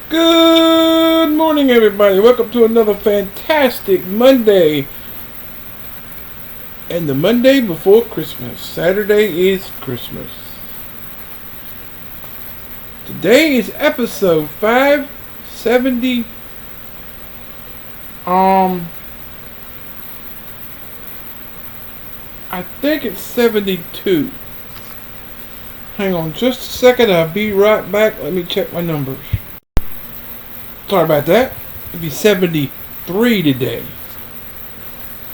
Good morning, everybody. Welcome to another fantastic Monday. And the Monday before Christmas. Saturday is Christmas. Today is episode 570. I think it's 72. Hang on just a second. I'll be right back. Let me check my numbers. Sorry about that. It'll be 73 today.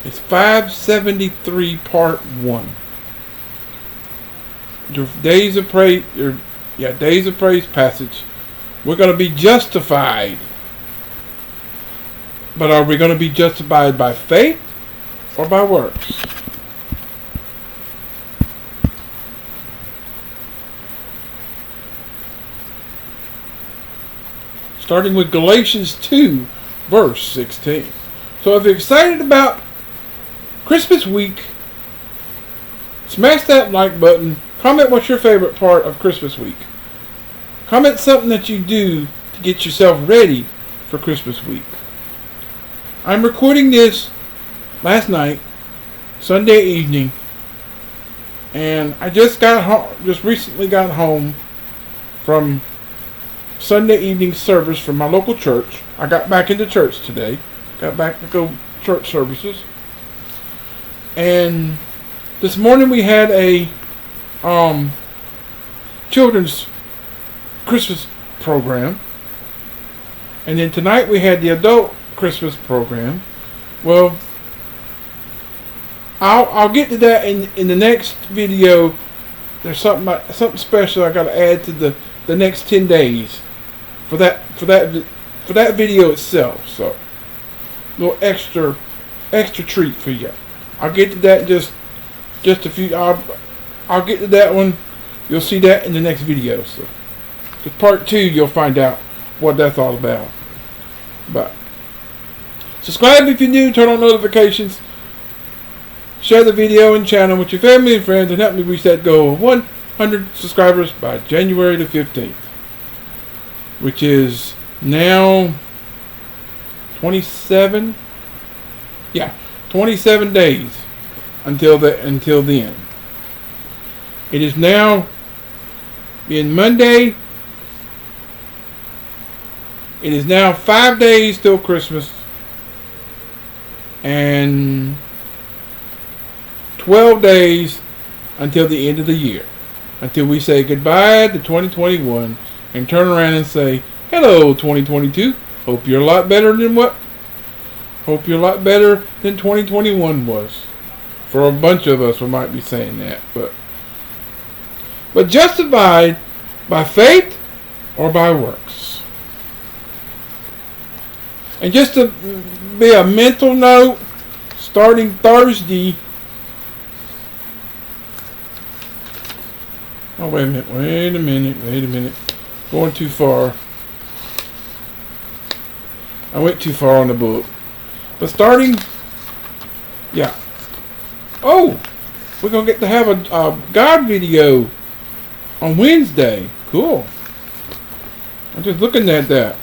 It's 573 part 1. Your Days of Praise, Days of Praise passage. We're going to be justified. But are we going to be justified by faith or by works? Starting with Galatians 2, verse 16. So if you're excited about Christmas week, smash that like button. Comment what's your favorite part of Christmas week. Comment something that you do to get yourself ready for Christmas week. I'm recording this last night, Sunday evening, and I just recently got home from Sunday evening service from my local church. I got back into church today. Got back to go church services. And this morning we had a children's Christmas program. And then tonight we had the adult Christmas program. Well, I'll get to that in the next video. There's something special I got to add to the next 10 days for that video itself. So a little extra treat for you. I'll get to that just a few. I'll get to that one. You'll see that in the next video. So just part 2, you'll find out what that's all about. But subscribe if you're new. Turn on notifications. Share the video and channel with your family and friends, and help me reach that goal of 100 subscribers by January the 15th, which is now 27 days until then. It is now being Monday. It is now 5 days till Christmas and 12 days until the end of the year. Until we say goodbye to 2021 and turn around and say, hello 2022. Hope you're a lot better than 2021 was. For a bunch of us, we might be saying that, but justified by faith or by works. And just to be a mental note, starting Thursday. Oh, wait a minute. Going too far. I went too far on the book. But starting, oh, we're going to get to have a God video on Wednesday. Cool. I'm just looking at that.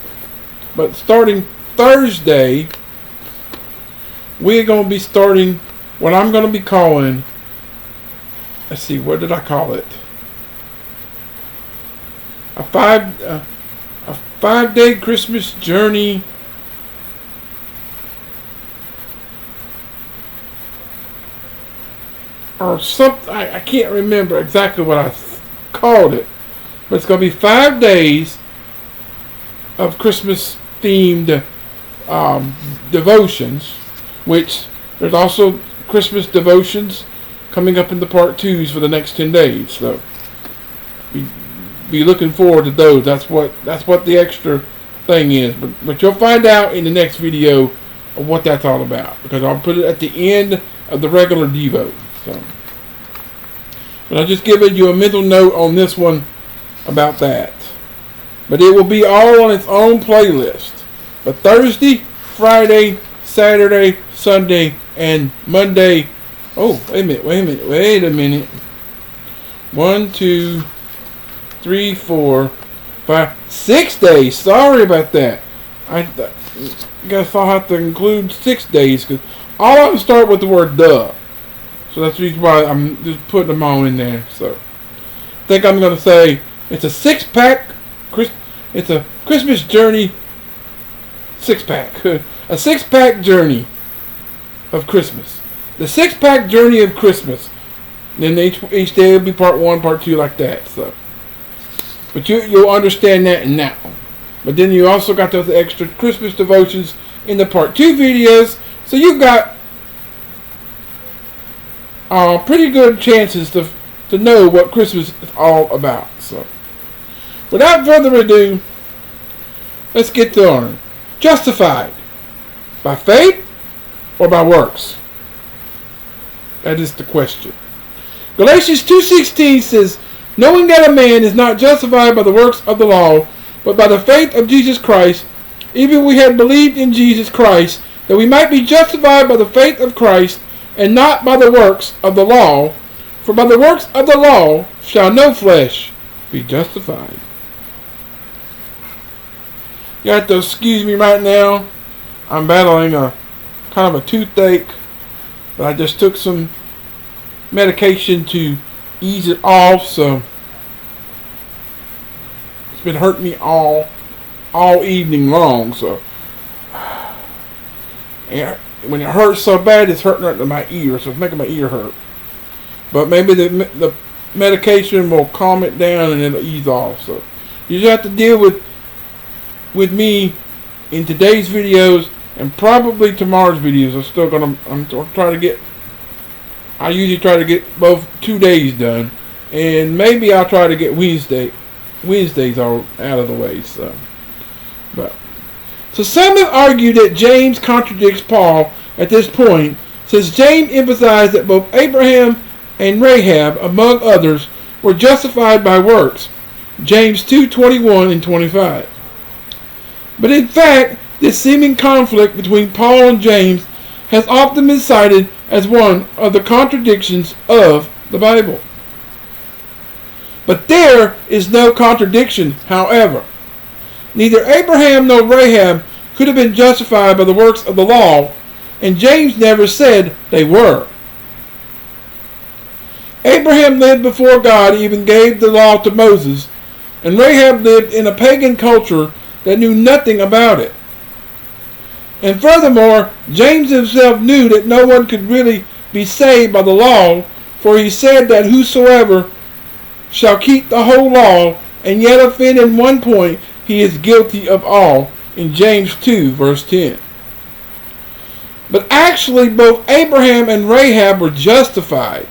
But starting Thursday, we're going to be starting what I'm going to be calling, let's see, what did I call it? A 5-day Christmas journey. Or something. I can't remember exactly what I called it. But it's going to be 5 days of Christmas themed devotions. Which there's also Christmas devotions coming up in the part 2s for the next 10 days. So be looking forward to those. That's what the extra thing is. But you'll find out in the next video of what that's all about, because I'll put it at the end of the regular Devo. So, but I'll just giving you a mental note on this one about that. But it will be all on its own playlist. But Thursday, Friday, Saturday, Sunday, and Monday. Oh, wait a minute. 1, 2, 3, 4, 6 days. Sorry about that. I guess I'll have to include 6 days because all of them start with the word "the." So that's the reason why I'm just putting them all in there. So I think I'm going to say it's a 6-pack. It's a Christmas journey 6-pack. A 6-pack journey of Christmas. The 6-pack journey of Christmas. Then each day will be part 1, part 2, like that. So, but you'll understand that in that one. But then you also got those extra Christmas devotions in the part 2 videos. So you've got pretty good chances to know what Christmas is all about. So, without further ado, let's get to on. Justified by faith or by works? That is the question. Galatians 2:16 says, knowing that a man is not justified by the works of the law, but by the faith of Jesus Christ, even we had believed in Jesus Christ, that we might be justified by the faith of Christ, and not by the works of the law. For by the works of the law shall no flesh be justified. You have to excuse me right now. I'm battling a kind of a toothache, but I just took some medication to ease it off, so it's been hurting me all evening long. So, and when it hurts so bad, it's hurting right to my ear, so it's making my ear hurt. But maybe the medication will calm it down and it'll ease off. So you just have to deal with me in today's videos and probably tomorrow's videos. I'm trying to get. I usually try to get both 2 days done, and maybe I'll try to get Wednesdays all out of the way. So some have argued that James contradicts Paul at this point, since James emphasized that both Abraham and Rahab, among others, were justified by works. James 2:21 and 25. But in fact, this seeming conflict between Paul and James has often been cited as one of the contradictions of the Bible. But there is no contradiction, however. Neither Abraham nor Rahab could have been justified by the works of the law, and James never said they were. Abraham lived before God even gave the law to Moses, and Rahab lived in a pagan culture that knew nothing about it. And furthermore, James himself knew that no one could really be saved by the law, for he said that whosoever shall keep the whole law and yet offend in one point, he is guilty of all, in James 2 verse 10. But actually both Abraham and Rahab were justified,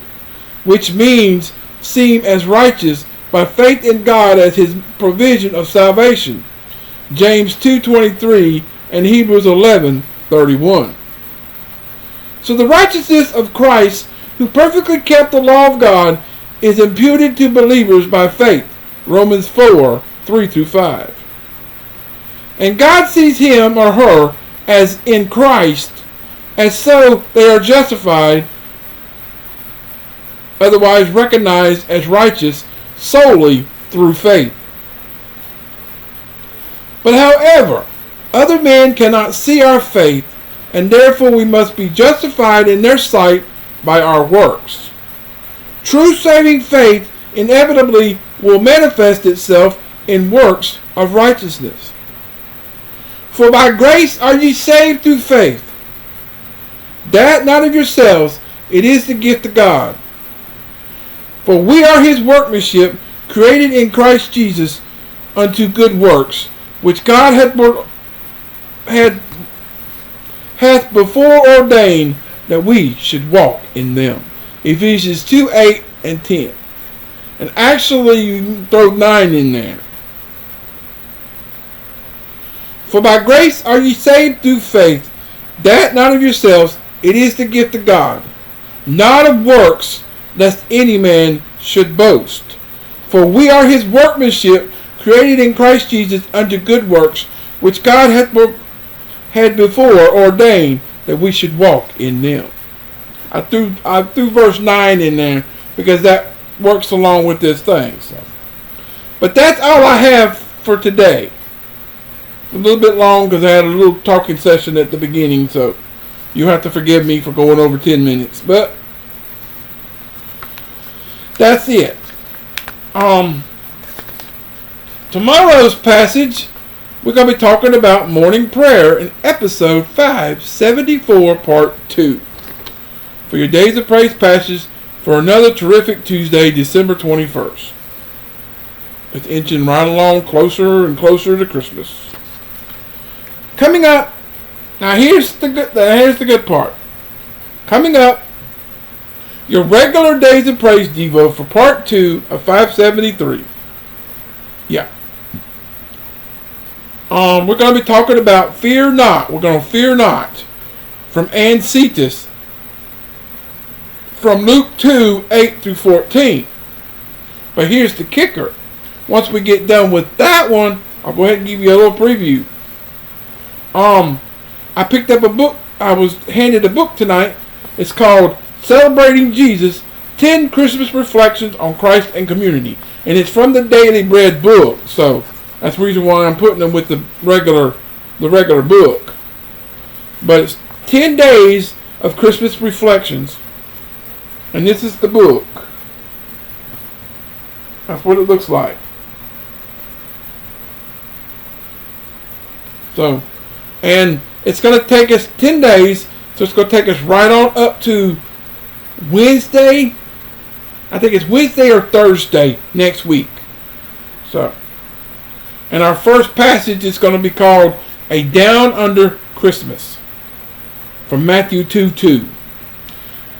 which means seen as righteous by faith in God as his provision of salvation. James 2:23 and Hebrews 11:31. So the righteousness of Christ, who perfectly kept the law of God, is imputed to believers by faith. Romans 4:3-5. And God sees him or her as in Christ, and so they are justified, otherwise recognized as righteous solely through faith. But however, other men cannot see our faith, and therefore we must be justified in their sight by our works. True saving faith inevitably will manifest itself in works of righteousness. For by grace are ye saved through faith, that not of yourselves, it is the gift of God. For we are his workmanship, created in Christ Jesus unto good works, which God hath before ordained that we should walk in them. Ephesians 2:8 and 10. And actually you can throw 9 in there. For by grace are ye saved through faith, that not of yourselves, it is the gift of God, not of works, lest any man should boast. For we are his workmanship, created in Christ Jesus unto good works, which God had before ordained that we should walk in them. I threw verse 9 in there because that works along with this thing. So. But that's all I have for today. A little bit long because I had a little talking session at the beginning, so you have to forgive me for going over 10 minutes. But that's it. Tomorrow's passage, we're going to be talking about morning prayer in episode 574, part 2. For your Days of Praise passage for another terrific Tuesday, December 21st. It's inching right along closer and closer to Christmas. Coming up, now here's the good part. Coming up, your regular Days of Praise Devo for part 2 of 573. Yeah. We're going to be talking about fear not. We're going to fear not from Ann Cetus from Luke 2, 8 through 14. But here's the kicker. Once we get done with that one, I'll go ahead and give you a little preview. I picked up a book. I was handed a book tonight. It's called Celebrating Jesus, 10 Christmas Reflections on Christ and Community. And it's from the Daily Bread book. So that's the reason why I'm putting them with the regular book. But it's 10 days of Christmas reflections. And this is the book. That's what it looks like. So, and it's going to take us 10 days. So it's going to take us right on up to Wednesday. I think it's Wednesday or Thursday next week. So, and our first passage is going to be called A Down Under Christmas from Matthew 2:2.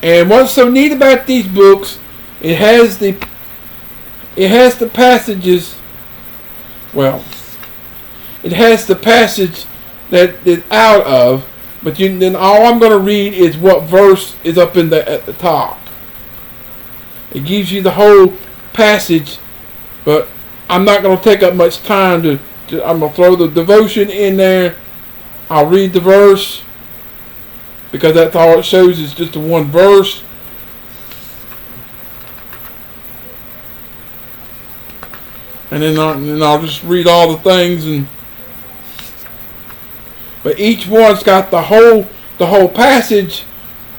And what's so neat about these books, it has the passages, well, it has the passage that it's out of, but then all I'm going to read is what verse is up at the top. It gives you the whole passage, but I'm not going to take up much time I'm going to throw the devotion in there. I'll read the verse, because that's all it shows is just the one verse. And then I'll just read all the things, but each one's got the whole passage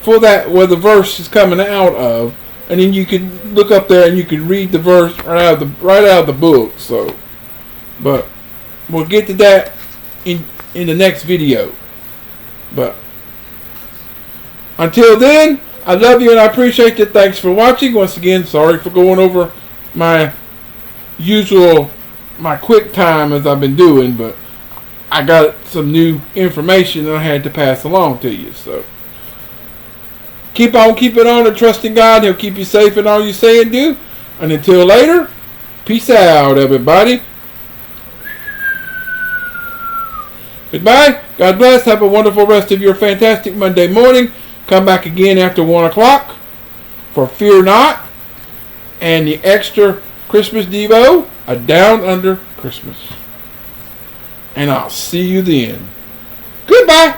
for that where the verse is coming out of, and then you can look up there and you can read the verse right out of the book. So, but we'll get to that in the next video. But until then, I love you and I appreciate you. Thanks for watching. Once again, sorry for going over my quick time as I've been doing, but I got some new information that I had to pass along to you. So keep on keeping on and trusting God. He'll keep you safe in all you say and do. And until later, peace out, everybody. Goodbye. God bless. Have a wonderful rest of your fantastic Monday morning. Come back again after 1 o'clock for Fear Not and the extra Christmas Devo, A Down Under Christmas. And I'll see you then. Goodbye.